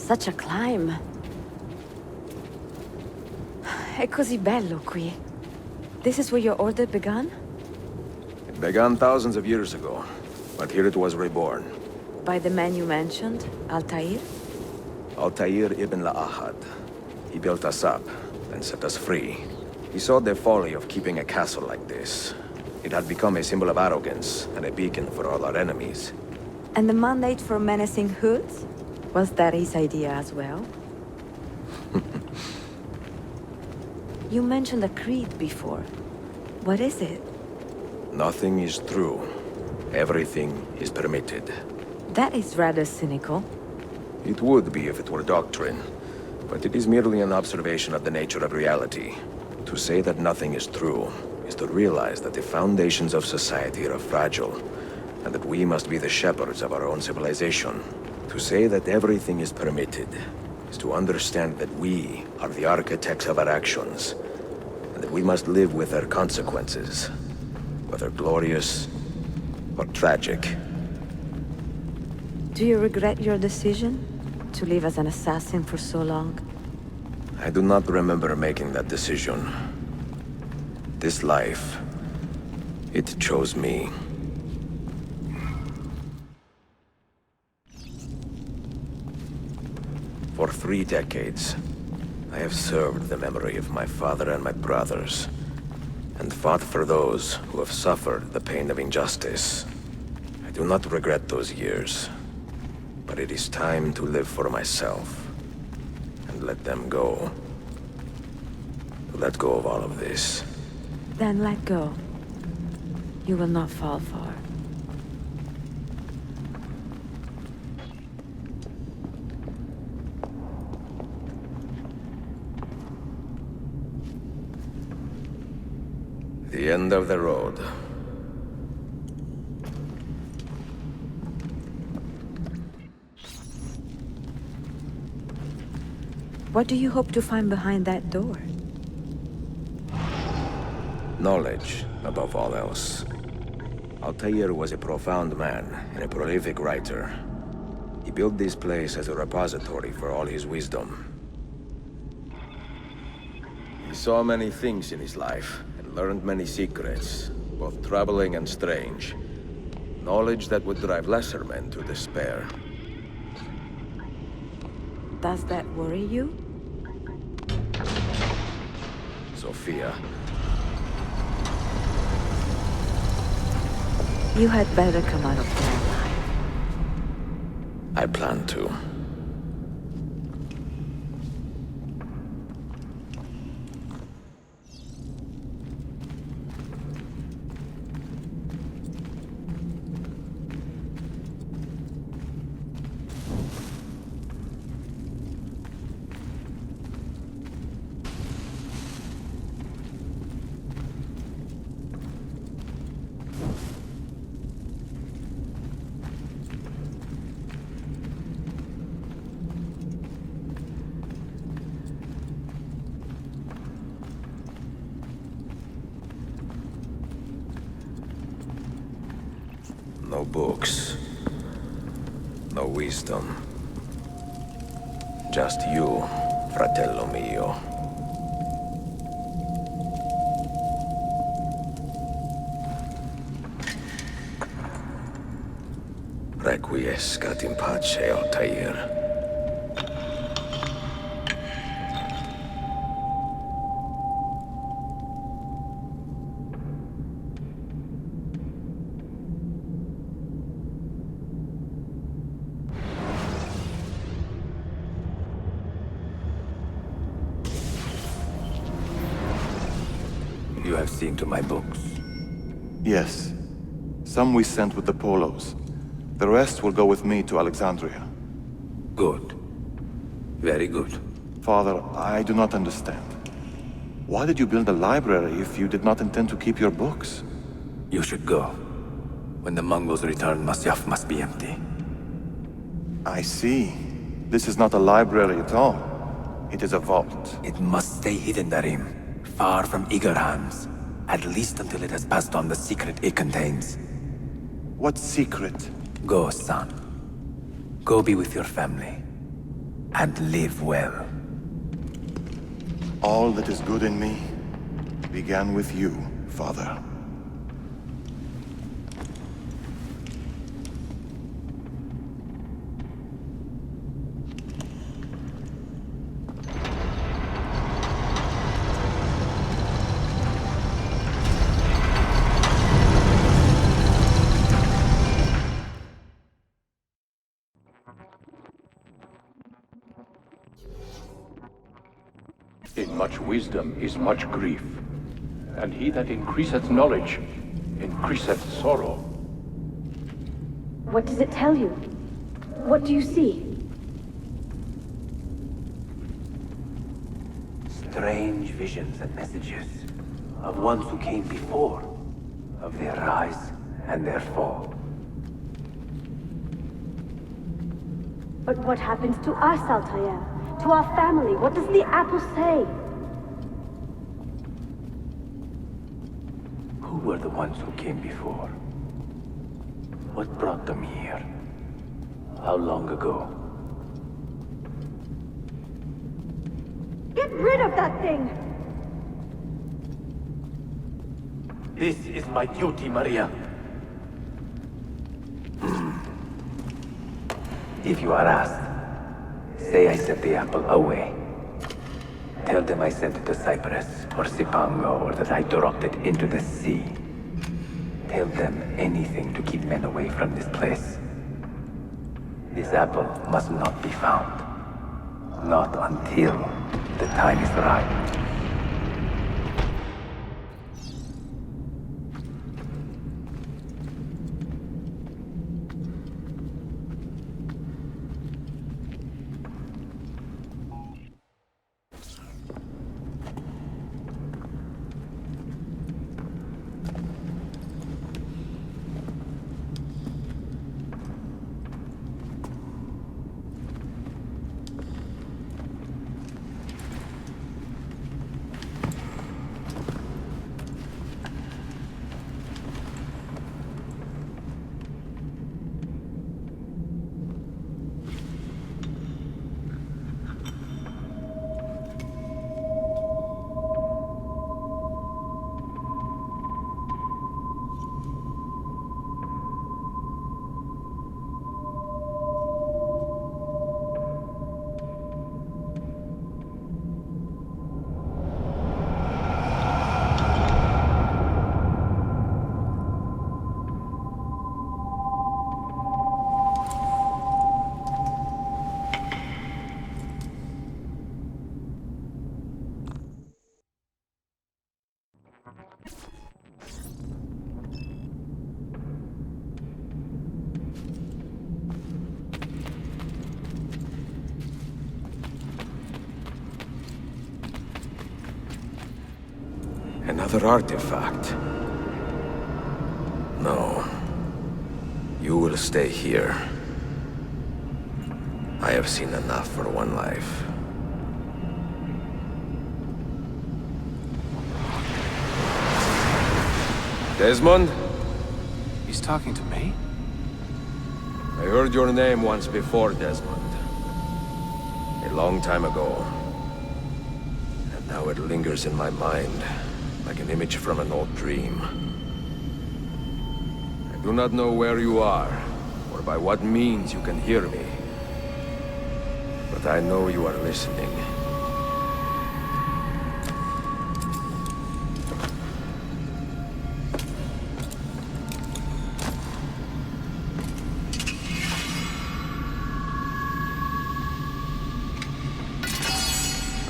Such a climb. È così bello qui. This is where your order began? It began thousands of years ago, but here it was reborn. By the man you mentioned, Altair? Altair ibn La'ahad. He built us up, and set us free. He saw the folly of keeping a castle like this. It had become a symbol of arrogance, and a beacon for all our enemies. And the mandate for menacing hoods? Was that his idea as well? You mentioned a creed before. What is it? Nothing is true. Everything is permitted. That is rather cynical. It would be if it were doctrine, but it is merely an observation of the nature of reality. To say that nothing is true is to realize that the foundations of society are fragile, and that we must be the shepherds of our own civilization. To say that everything is permitted is to understand that we are the architects of our actions, and that we must live with their consequences, whether glorious or tragic. Do you regret your decision to live as an assassin for so long? I do not remember making that decision. This life, it chose me. For 3 decades, I have served the memory of my father and my brothers, and fought for those who have suffered the pain of injustice. I do not regret those years, but it is time to live for myself, and let them go. To let go of all of this. Then let go. You will not fall far. The end of the road. What do you hope to find behind that door? Knowledge, above all else. Altair was a profound man and a prolific writer. He built this place as a repository for all his wisdom. He saw many things in his life, and learned many secrets, both troubling and strange. Knowledge that would drive lesser men to despair. Does that worry you? Sophia. You had better come out of there alive. I plan to. No books. No wisdom. Just you, fratello mio. Requiescat in pace, Altair. You have seen to my books. Yes. Some we sent with the Polos. The rest will go with me to Alexandria. Good. Very good. Father, I do not understand. Why did you build a library if you did not intend to keep your books? You should go. When the Mongols return, Masyaf must be empty. I see. This is not a library at all. It is a vault. It must stay hidden, Darim. Far from eager hands. At least until it has passed on the secret it contains. What secret? Go, son. Go be with your family. and live well. All that is good in me began with you, Father. In much wisdom is much grief, and he that increaseth knowledge increaseth sorrow. What does it tell you? What do you see? Strange visions and messages of ones who came before, of their rise and their fall. But what happens to us, Altair? To our family? What does the apple say? Who were the ones who came before? What brought them here? How long ago? Get rid of that thing! This is my duty, Maria. If you are asked, say I sent the apple away. Tell them I sent it to Cyprus or Cipango, or that I dropped it into the sea. Tell them anything to keep men away from this place. This apple must not be found. Not until the time is right. Another artifact. No. You will stay here. I have seen enough for one life. Desmond? He's talking to me? I heard your name once before, Desmond. A long time ago. And now it lingers in my mind, like an image from an old dream. I do not know where you are, or by what means you can hear me. But I know you are listening.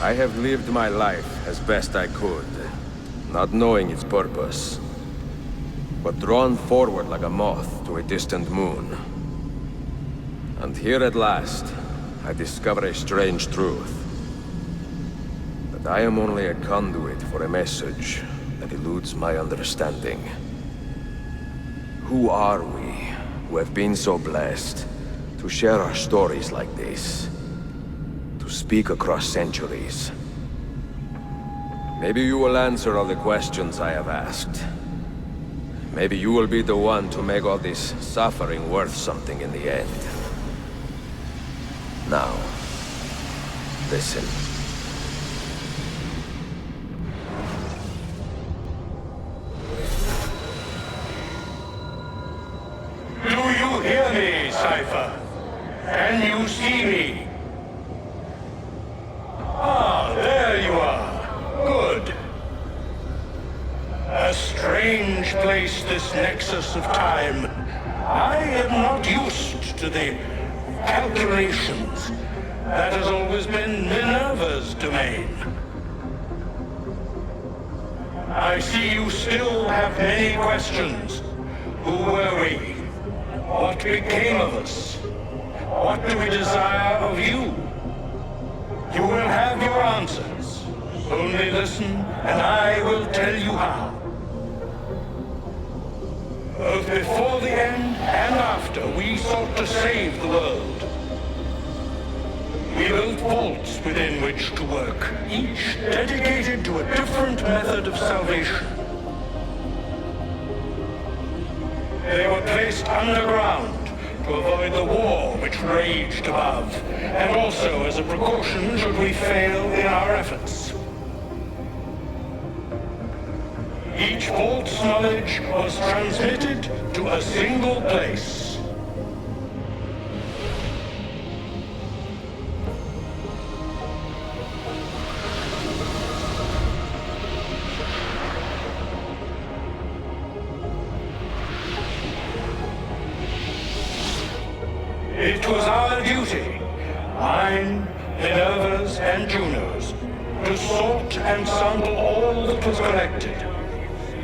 I have lived my life as best I could, not knowing its purpose, but drawn forward like a moth to a distant moon. And here at last, I discover a strange truth. That I am only a conduit for a message that eludes my understanding. Who are we, who have been so blessed to share our stories like this? To speak across centuries? Maybe you will answer all the questions I have asked. Maybe you will be the one to make all this suffering worth something in the end. Now, Listen. Do you hear me, Cypher? Can you see me? Ah, there you are. Good. A strange place, this nexus of time. I am not used to the calculations. That has always been Minerva's domain. I see you still have many questions. Who were we? What became of us? What do we desire of you? You will have your answers. Only listen, and I will tell you how. Both before the end and after, we sought to save the world. We built vaults within which to work, each dedicated to a different method of salvation. They were placed underground to avoid the war which raged above, and also as a precaution should we fail in our efforts. Each vault's knowledge was transmitted to a single place. It was our duty, mine, Minerva's, and Juno's, to sort and sample all that was collected.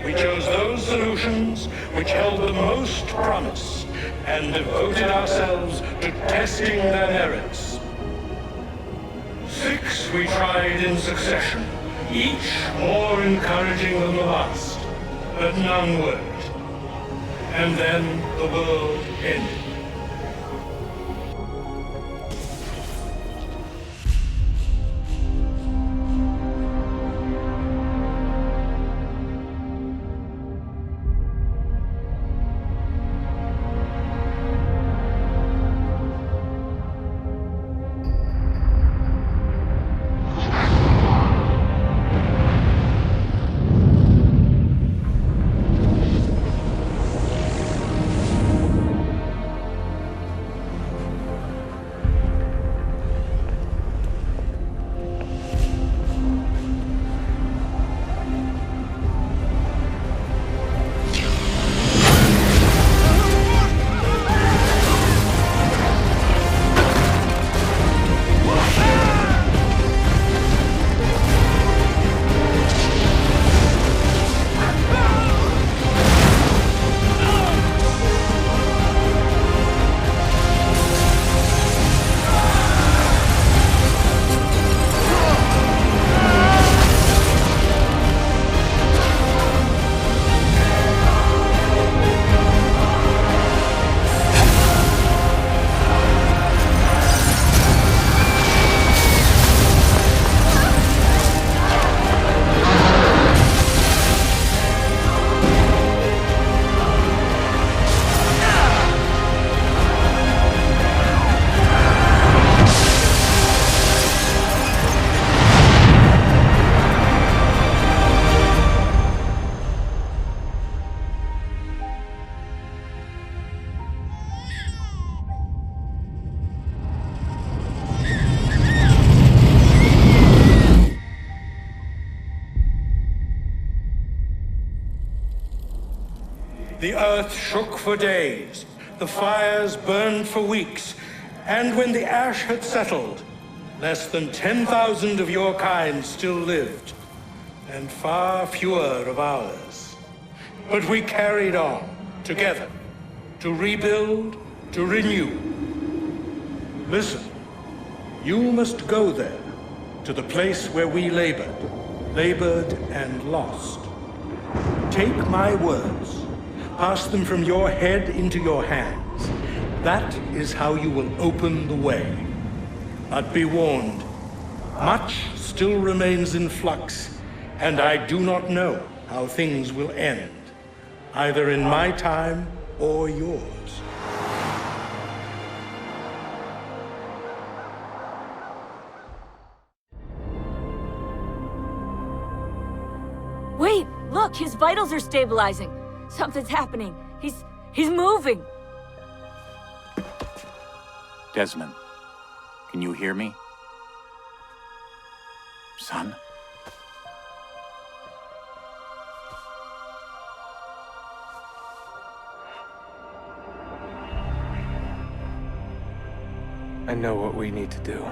We chose those solutions which held the most promise, and devoted ourselves to testing their merits. 6 we tried in succession, each more encouraging than the last, but none worked. And then the world ended. The earth shook for days, the fires burned for weeks, and when the ash had settled, less than 10,000 of your kind still lived, and far fewer of ours. But we carried on, together, to rebuild, to renew. Listen, you must go there, to the place where we labored and lost. Take my words. Pass them from your head into your hands. That is how you will open the way. But be warned, much still remains in flux, and I do not know how things will end, either in my time or yours. His vitals are stabilizing. Something's happening. He's moving. Desmond, can you hear me? Son? I know what we need to do.